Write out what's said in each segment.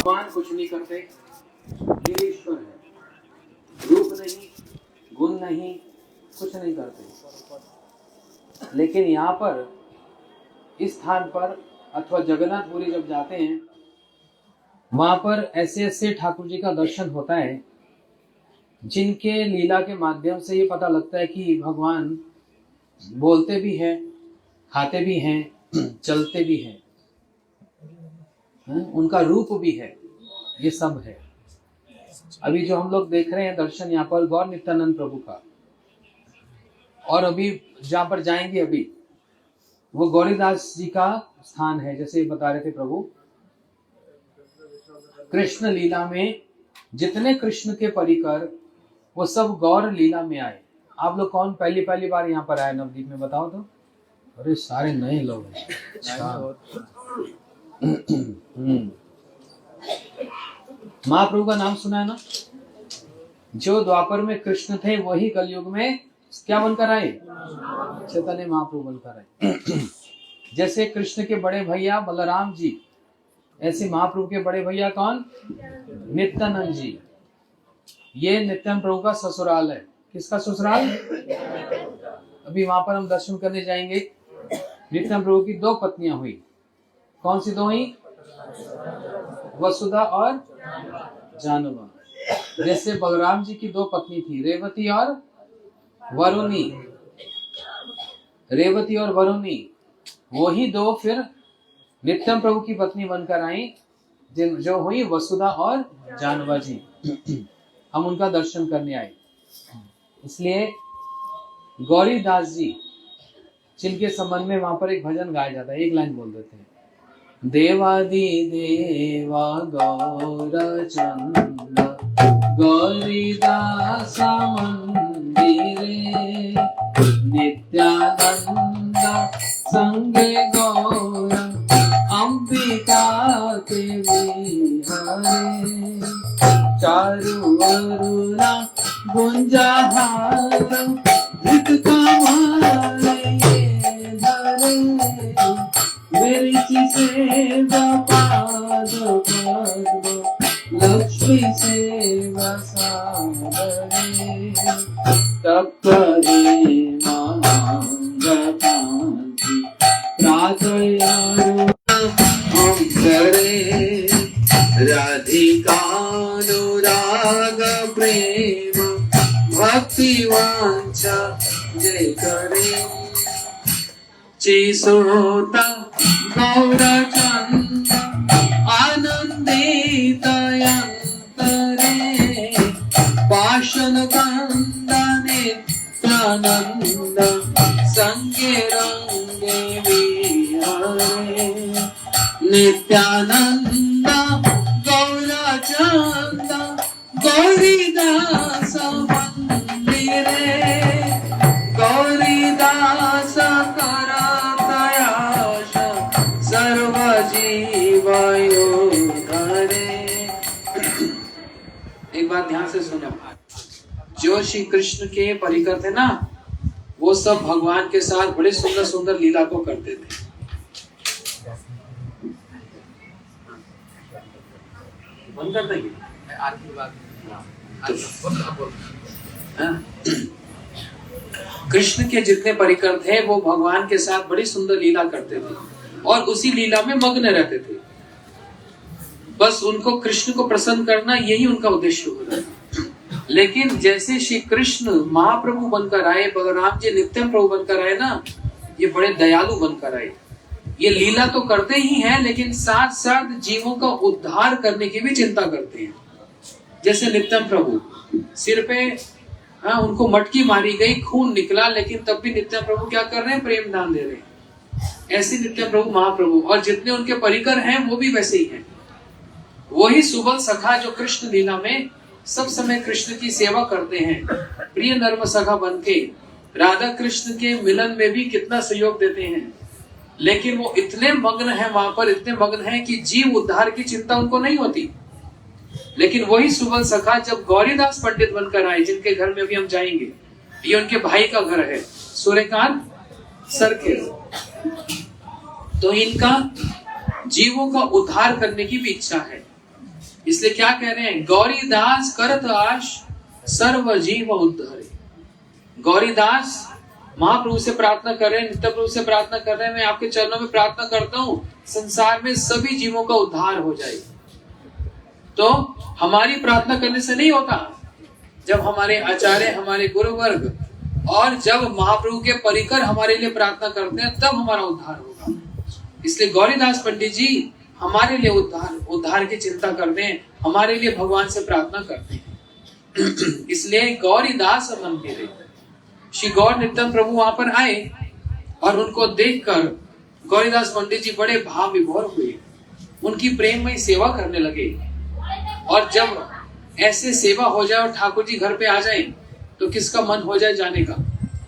भगवान कुछ नहीं करते, ये ईश्वर है। रूप नहीं, गुण नहीं, कुछ नहीं करते। लेकिन यहाँ पर इस स्थान पर अथवा जगन्नाथपुरी जब जाते हैं, वहां पर ऐसे ऐसे ठाकुर जी का दर्शन होता है जिनके लीला के माध्यम से ये पता लगता है कि भगवान बोलते भी हैं, खाते भी हैं, चलते भी हैं, उनका रूप भी है, ये सब है। अभी जो हम लोग देख रहे हैं दर्शन यहाँ पर गौर नित्यानंद प्रभु का, और अभी जहाँ पर जाएंगे अभी वो गौरीदास जी का स्थान है। जैसे बता रहे थे प्रभु, कृष्ण लीला में जितने कृष्ण के परिकर वो सब गौर लीला में आए। आप लोग कौन पहली बार यहाँ पर आए नवदीप में, बताओ तो। अरे सारे नए लोग हैं। महाप्रभु का नाम सुना है ना? जो द्वापर में कृष्ण थे वही कलयुग में क्या बनकर आए? चैतन्य महाप्रभु बनकर आए। जैसे कृष्ण के बड़े भैया बलराम जी, ऐसे महाप्रभु के बड़े भैया कौन? नित्यानंद जी। ये नित्यानंद प्रभु का ससुराल है। किसका ससुराल? अभी वहां पर हम दर्शन करने जाएंगे। नित्यानंद प्रभु की दो पत्नियां हुई। कौन सी दो हुई? वसुधा और जानवा। जैसे बलराम जी की दो पत्नी थी, रेवती और वरुणी। रेवती और वरुणी, वही दो फिर नित्यानंद प्रभु की पत्नी बनकर आई, जो हुई वसुधा और जानवा जी। हम उनका दर्शन करने आए। इसलिए गौरीदास जी, जिनके संबंध में वहां पर एक भजन गाया जाता है, एक लाइन बोल देते हैं। देवादि देवा गौर चंद गौरीदास मंदिरे नित्यानंद संगे गौर अंबिका के विहारे चारु अरुणा गुंजाहार धृत कमले धरे मेरी सेवा पाद पद्म लक्ष्मी सेवा सादरे तत्पदे मांग कांति प्रातयारो हम करे राधिकानुराग प्रेम भक्ति वांछा जय करे चिसोता गौरचंद आनंदित अंतरे पाषण कंदने नित्यानंद संगे रंगे विहारे नित्यानंद गौरचंद गौरीदास मंदिरे गौरीदास करतयाश सर्व जीवयो धरे। एक बात ध्यान से सुनो, जो श्री कृष्ण के परिकर थे ना, वो सब भगवान के साथ बड़े सुंदर सुंदर लीला को करते थे। बंद कर देंगे कृष्ण के जितने परिकर थे वो भगवान के साथ बड़ी सुंदर लीला करते थे और उसी लीला में मग्न रहते थे। बस उनको कृष्ण को प्रसन्न करना, यही उनका उद्देश्य होता था। लेकिन जैसे श्री कृष्ण महाप्रभु बनकर आए, बलराम जी नित्य प्रभु बनकर आए ना, ये बड़े दयालु बनकर आए। ये लीला तो करते ही हैं, लेकिन साथ साथ जीवों का उद्धार करने की भी चिंता करते हैं। जैसे नित्यानंद प्रभु, सिर पे उनको मटकी मारी गई, खून निकला, लेकिन तब भी नित्यानंद प्रभु क्या कर रहे हैं? प्रेम दान दे रहे हैं। ऐसे नित्यानंद प्रभु महाप्रभु, और जितने उनके परिकर हैं वो भी वैसे ही हैं। वही सुबल सखा जो कृष्ण लीला में सब समय कृष्ण की सेवा करते हैं, प्रिय नर्म सखा बनके राधा कृष्ण के मिलन में भी कितना सहयोग देते हैं। लेकिन वो इतने मग्न हैं वहां पर, इतने मग्न हैं कि जीव उद्धार की चिंता उनको नहीं होती। लेकिन वही सुबल सखा जब गौरीदास पंडित बनकर आए, जिनके घर में भी हम जाएंगे, ये उनके भाई का घर है, सूर्यकांत सरखे, तो इनका जीवों का उद्धार करने की भी इच्छा है। इसलिए क्या कह रहे हैं, गौरीदास करत आश सर्व जीव उद्धारे। गौरीदास महाप्रभु से प्रार्थना कर रहे हैं, नित्य प्रभु से प्रार्थना कर रहे हैं, मैं आपके चरणों में प्रार्थना करता हूं संसार में सभी जीवों का उद्धार हो जाए। तो हमारी प्रार्थना करने से नहीं होता, जब हमारे आचार्य, हमारे गुरु वर्ग और जब महाप्रभु के परिकर हमारे लिए प्रार्थना करते हैं तब हमारा उद्धार होगा। इसलिए गौरीदास पंडित जी हमारे लिए उद्धार की चिंता करते हैं, हमारे लिए भगवान से प्रार्थना करते हैं। इसलिए गौरीदास मंदिर, श्री गौर नित्य प्रभु वहां पर आए और उनको देखकर गौरीदास पंडित जी बड़े भाव विभोर हुए, उनकी प्रेममयी सेवा करने लगे। और जब ऐसे सेवा हो जाए और ठाकुर जी घर पे आ जाए तो किसका मन हो जाए जाने का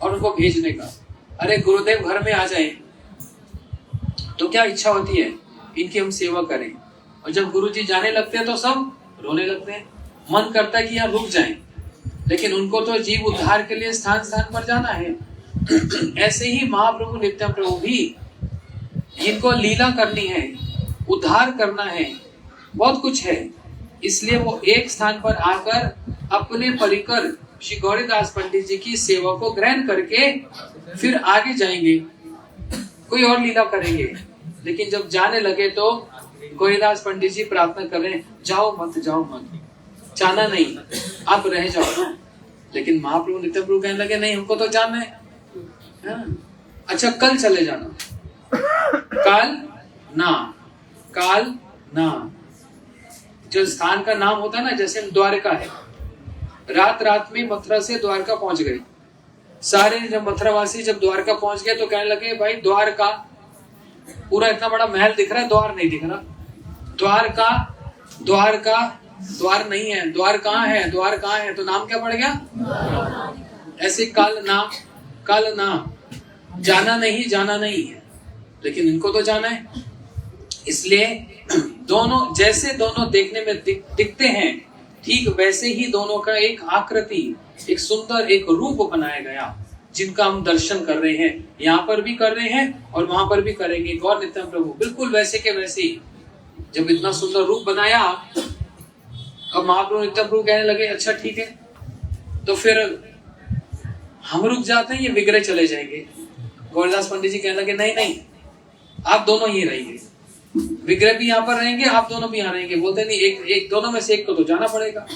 और उनको भेजने का। अरे गुरुदेव घर में आ जाए तो क्या इच्छा होती है, इनकी हम सेवा करें। और जब गुरु जी जाने लगते हैं तो सब रोने लगते हैं, मन करता है कि यहाँ रुक जाएं, लेकिन उनको तो जीव उद्धार के लिए स्थान स्थान पर जाना है। ऐसे ही महाप्रभु नित्य प्रभु भी, इनको लीला करनी है, उद्धार करना है, बहुत कुछ है। इसलिए वो एक स्थान पर आकर अपने परिकर श्री गौरीदास पंडित जी की सेवा को ग्रहण करके फिर आगे जाएंगे, कोई और लीला करेंगे। लेकिन जब जाने लगे तो गौरीदास पंडित जी प्रार्थना कर रहे हैं, जाओ मत, जाओ मत, जाना नहीं, आप रह जाओ। लेकिन महाप्रभु नित्य प्रभु कहने लगे, नहीं हमको तो जाना है। अच्छा कल चले जाना, काल ना। जो स्थान का नाम होता है ना, जैसे द्वारका है, रात में मथुरा से द्वारका पहुंच गए सारे। जब मथुरावासी जब द्वारका पहुंच गए तो कहने लगे, भाई द्वारका पूरा इतना बड़ा महल दिख रहा है, द्वार नहीं दिख रहा। द्वार नहीं है, द्वार कहाँ है, द्वार कहाँ है, तो नाम क्या पड़ गया। ऐसे काल ना, जाना नहीं है, लेकिन इनको तो जाना है। इसलिए दोनों जैसे दोनों देखने में दिखते हैं, ठीक वैसे ही दोनों का एक आकृति, एक सुंदर एक रूप बनाया गया, जिनका हम दर्शन कर रहे हैं, यहाँ पर भी कर रहे हैं और वहां पर भी करेंगे। गौर नित्य प्रभु बिल्कुल वैसे के वैसे ही, जब इतना सुंदर रूप बनाया, अब महाप्रभु नित्य प्रभु कहने लगे, अच्छा ठीक है, तो फिर हम रुक जाते हैं, ये विग्रह चले जाएंगे। गौरदास पंडित जी कहने लगे, नहीं, आप दोनों ही रहेंगे, विग्रह भी यहाँ पर रहेंगे, आप दोनों भी यहाँ रहेंगे। बोलते नहीं, एक दोनों में से एक को तो जाना पड़ेगा,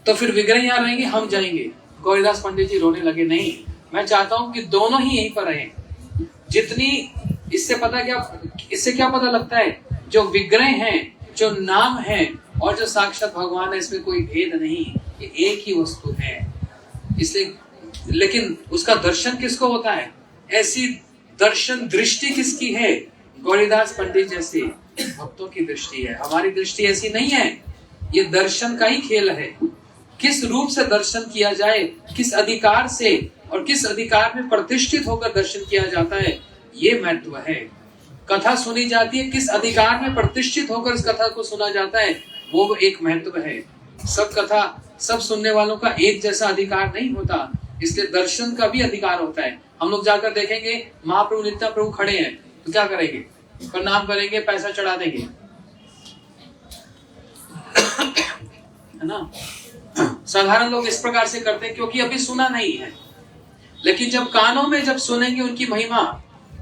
तो फिर विग्रह यहाँ रहेंगे, हम जाएंगे। गौरीदास पंडित जी रोने लगे, नहीं, मैं चाहता हूं कि दोनों ही यहीं पर रहें। जितनी इससे क्या पता लगता है, जो विग्रह हैं, जो नाम है और जो साक्षात भगवान है, इसमें कोई भेद नहीं, ये एक ही वस्तु है। इसलिए लेकिन उसका दर्शन किसको होता है, ऐसी दर्शन दृष्टि किसकी है, गौरीदास पंडित जैसे भक्तों की दृष्टि है। हमारी दृष्टि ऐसी नहीं है, ये दर्शन का ही खेल है। किस रूप से दर्शन किया जाए, किस अधिकार से और किस अधिकार में प्रतिष्ठित होकर दर्शन किया जाता है, ये महत्व है। कथा सुनी जाती है, किस अधिकार में प्रतिष्ठित होकर इस कथा को सुना जाता है, वो एक महत्व है। सब कथा सब सुनने वालों का एक जैसा अधिकार नहीं होता, इसलिए दर्शन का भी अधिकार होता है। हम लोग जाकर देखेंगे महाप्रभु नित्य प्रभु खड़े हैं तो क्या करेंगे, प्रणाम करेंगे, पैसा चढ़ा देंगे, है ना। साधारण लोग इस प्रकार से करते हैं क्योंकि अभी सुना नहीं है। लेकिन जब कानों में जब सुनेंगे उनकी महिमा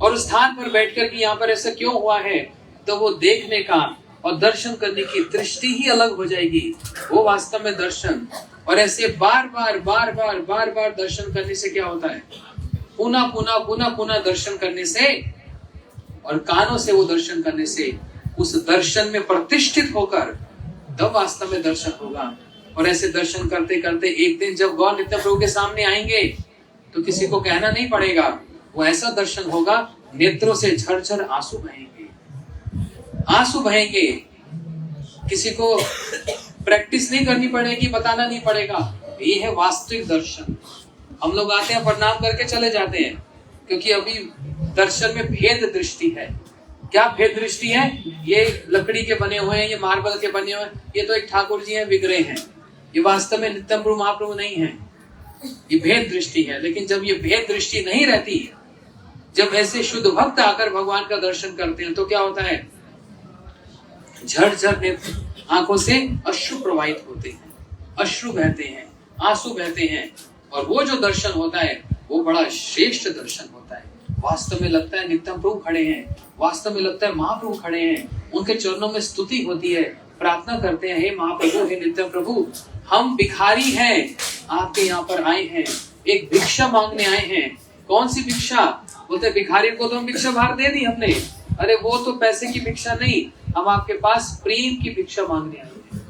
और उस स्थान पर बैठकर कि यहाँ पर ऐसा क्यों हुआ है, तो वो देखने का और दर्शन करने की दृष्टि ही अलग हो जाएगी, वो वास्तव में दर्शन। और ऐसे बार बार दर्शन करने से क्या होता है, पुनः दर्शन करने से और कानों से वो दर्शन करने से उस दर्शन में प्रतिष्ठित होकर तब वास्तव में दर्शन होगा। और ऐसे दर्शन करते करते एक दिन जब गौर नित्य प्रभु के सामने आएंगे तो किसी को कहना नहीं पड़ेगा, वो ऐसा दर्शन होगा, नेत्रों से झरझर आंसू बहेंगे। किसी को प्रैक्टिस नहीं करनी पड़ेगी, बताना नहीं पड़ेगा, ये है वास्तविक दर्शन। हम लोग आते हैं, प्रणाम करके चले जाते हैं, क्योंकि अभी दर्शन में भेद दृष्टि है। क्या भेद दृष्टि है, ये लकड़ी के बने हुए हैं, ये मार्बल के बने हुए हैं, ये तो एक ठाकुर जी हैं, विग्रह हैं, ये वास्तव में नित्य प्रभु महाप्रभु नहीं है, ये भेद दृष्टि है। लेकिन जब ये भेद दृष्टि नहीं रहती, जब ऐसे शुद्ध भक्त आकर भगवान का दर्शन करते हैं तो क्या होता है, झरझर आंखों से अश्रु प्रवाहित होते हैं, अश्रु बहते हैं, आंसू बहते हैं, और वो जो दर्शन होता है वो बड़ा श्रेष्ठ दर्शन होता है। वास्तव में लगता है नित्यम प्रभु खड़े हैं, वास्तव में लगता है महाप्रभु खड़े हैं, उनके चरणों में स्तुति होती है, प्रार्थना करते हैं, हे महाप्रभु, हे नित्यम प्रभु, हम भिखारी हैं, आपके यहाँ पर आए हैं, एक भिक्षा मांगने आए हैं। कौन सी भिक्षा? बोलते भिखारी को तो हम भिक्षा बाहर दे दी हमने, अरे वो तो पैसे की भिक्षा नहीं, हम आपके पास प्रेम की भिक्षा मांगने आए हैं।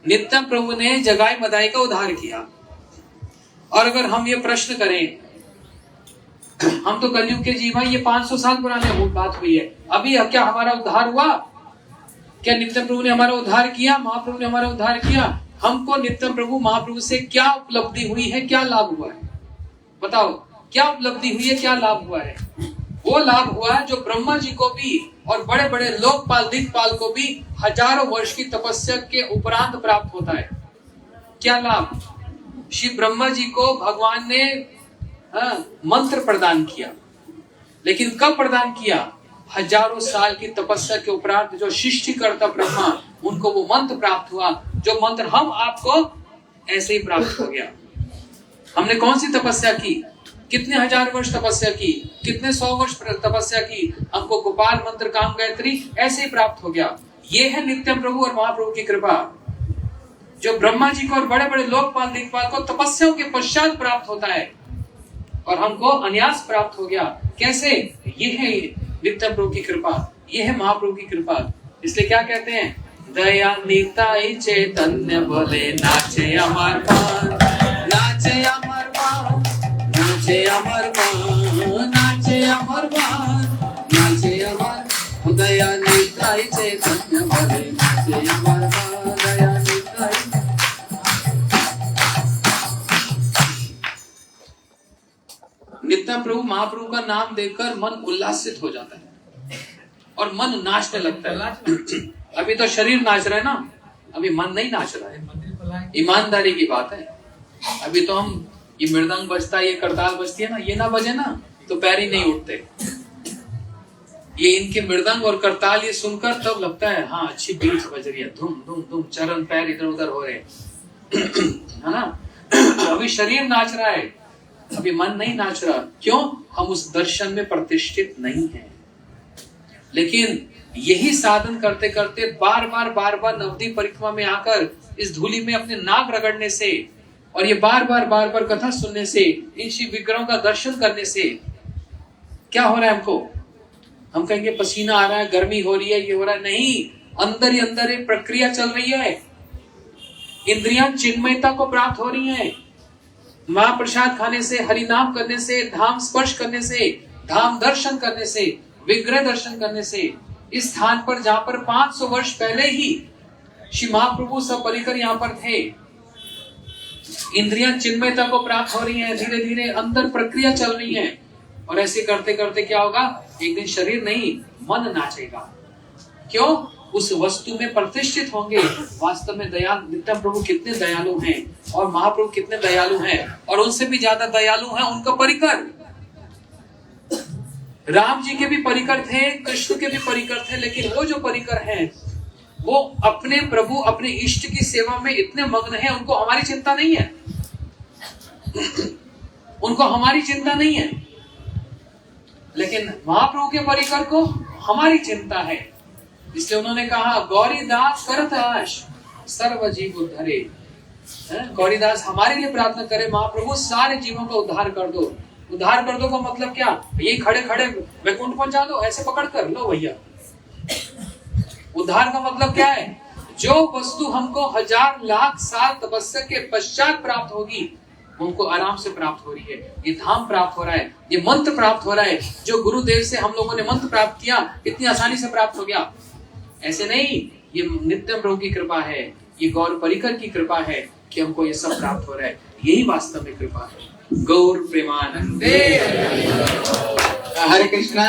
नित्यम प्रभु ने जगाई मदाई का उद्धार किया। और अगर हम ये प्रश्न करें, हम तो कलयुग के जीव हैं, ये 500 साल पुराने बात हुई है, अभी क्या हमारा उद्धार हुआ? क्या नित्यम प्रभु ने हमारा उद्धार किया? महाप्रभु ने हमारा उद्धार किया? हमको नित्यम प्रभु महाप्रभु से क्या उपलब्धि हुई है, क्या लाभ हुआ है? बताओ, क्या उपलब्धि हुई है, क्या लाभ हुआ है? वो लाभ हुआ है जो ब्रह्मा जी को भी और बड़े बड़े लोकपाल दिक्पाल को भी हजारों वर्ष की तपस्या के उपरांत प्राप्त होता है। क्या लाभ? श्री ब्रह्मा जी को भगवान ने मंत्र प्रदान किया, लेकिन कब प्रदान किया? हजारों साल की तपस्या के उपरांत जो सृष्टिकर्ता ब्रह्मा, उनको वो मंत्र प्राप्त हुआ, जो मंत्र हम आपको ऐसे ही प्राप्त हो गया। हमने कौन सी तपस्या की? कितने हजार वर्ष तपस्या की, कितने 100 वर्ष तपस्या की, हमको गोपाल मंत्र काम गायत्री ऐसे ही प्राप्त हो गया। ये है नित्यम प्रभु और महाप्रभु की कृपा, जो ब्रह्मा जी को और बड़े बड़े लोकपाल दिक्पाल को तपस्याओं के पश्चात प्राप्त होता है, और हमको अनायास प्राप्त हो गया। कैसे? ये है नित्यम प्रभु की कृपा, ये है महाप्रभु की कृपा। इसलिए क्या कहते हैं? दया निताई चैतन्य बोले नाचे अमर पान, नाचे अमर पान, नाचे अमर पान, नाचे अमर पान, नाचे अमर, दया निताई चैतन्य बोले नाचे अमर पान, दया निताई। नित्यम प्रभु महाप्रभु का नाम देखकर मन उल्लासित हो जाता है और मन नाचने लगता है। अभी तो शरीर नाच रहा है ना, अभी मन नहीं नाच रहा है, ईमानदारी की बात है। अभी तो हम ये मृदंग बजता है, ये करताल बजती है ना, ये ना बजे ना तो पैर ही नहीं उठते। ये इनके मृदंग और करताल ये सुनकर तब लगता है हाँ अच्छी बीट बज रही है, धूम धूम धूम, चरण पैर इधर उधर हो रहे है ना। अभी शरीर नाच रहा है, अभी मन नहीं नाच रहा। क्यों? हम उस दर्शन में प्रतिष्ठित नहीं हैं। लेकिन यही साधन करते करते बार बार नवदीप परिक्रमा में आकर इस धूलि में अपने नाक रगड़ने से और ये बार बार कथा सुनने से, इन शिव विग्रहों का दर्शन करने से क्या हो रहा है हमको? हम कहेंगे पसीना आ रहा है, गर्मी हो रही है, ये हो रहा है। नहीं, अंदर ही अंदर एक प्रक्रिया चल रही है। इंद्रियां चिन्मयता को प्राप्त हो रही हैं। महाप्रसाद खाने से, हरि नाम करने से, धाम स्पर्श करने से, धाम दर्शन करने से, विग्रह दर्शन करने से, इस स्थान पर जहां पर 500 वर्ष पहले ही श्री महाप्रभु सब परिकर यहाँ पर थे, इंद्रियां चिन्मयता को प्राप्त हो रही हैं। धीरे धीरे अंदर प्रक्रिया चल रही है, और ऐसे करते करते क्या होगा? एक दिन शरीर नहीं, मन नाचेगा। क्यों? उस वस्तु में प्रतिष्ठित होंगे। वास्तव में दयालु नित्यम प्रभु कितने दयालु हैं और महाप्रभु कितने दयालु हैं, और उनसे भी ज्यादा दयालु हैं उनका परिकर। राम जी के भी परिकर थे, कृष्ण के भी परिकर थे, लेकिन वो जो परिकर हैं वो अपने प्रभु, अपने इष्ट की सेवा में इतने मग्न हैं, उनको हमारी चिंता नहीं है। उनको हमारी चिंता नहीं है, लेकिन महाप्रभु के परिकर को हमारी चिंता है। इसलिए उन्होंने कहा गौरीदास करत आश सर्व जीव उद्धरे। गौरीदास हमारे लिए प्रार्थना करे, महाप्रभु सारे जीवों का उद्धार कर दो। उद्धार कर दो का मतलब क्या? ये खड़े खड़े वैकुंठ पहुंचा दो, ऐसे पकड़ कर लो भैया। उद्धार का मतलब क्या है? जो वस्तु हमको 1000 लाख साल तपस्या के पश्चात प्राप्त होगी, हमको आराम से प्राप्त हो रही है। ये धाम प्राप्त हो रहा है, ये मंत्र प्राप्त हो रहा है। जो गुरुदेव से हम लोगों ने मंत्र प्राप्त किया, इतनी आसानी से प्राप्त हो गया। ऐसे नहीं, ये नित्यम प्रभु की कृपा है, ये गौर परिकर की कृपा है कि हमको ये सब प्राप्त हो रहा है। यही वास्तव में कृपा है। गौर प्रेमानंदे। हरे कृष्णा।